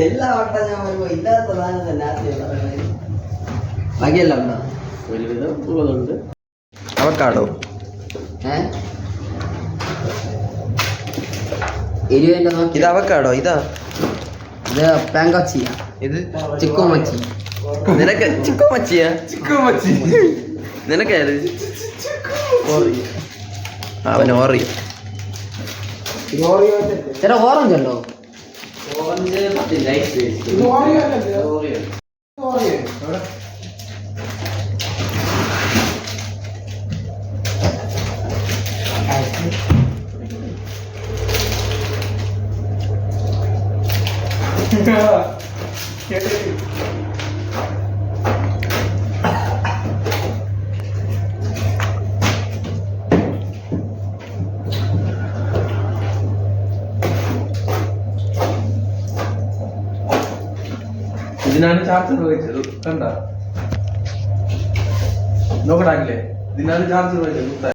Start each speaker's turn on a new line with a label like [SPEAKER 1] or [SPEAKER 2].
[SPEAKER 1] എല്ലാ വട്ടം ഞാൻ വരുമ്പോ ഇല്ലാത്ത സാധനം തന്നെ ആദ്യം പറയുന്നത്. ബാക്കിയെല്ലാം ഉണ്ടോ?
[SPEAKER 2] ഒരുവിധം ഉള്ളതുണ്ട്.
[SPEAKER 3] അവക്കാടോ
[SPEAKER 1] എരിവിന്റെ നോക്കി.
[SPEAKER 3] ഇത് അവക്കാടോ? ഇതാ
[SPEAKER 1] ഇത് പാങ്കോച്ചിയാ.
[SPEAKER 3] ഇത്
[SPEAKER 1] ചിക്കു മച്ചി.
[SPEAKER 3] നിനക്ക് ചിക്കോ മച്ചിയാ? നിനക്കായത്? അവൻ ഓറിയോ.
[SPEAKER 1] ചേട്ടാ ഓറഞ്ച് ഉണ്ടോ?
[SPEAKER 2] ഓറഞ്ച് മറ്റേ ലൈറ്റ് ടേസ്റ്റ്. ഓറിയോ. ഇതിനാണ് ചാർജർ വെച്ചത്. കണ്ട നോക്കടാക്കില്ലേ? ഇതിനാണ് ചാർജർ വെച്ചത്.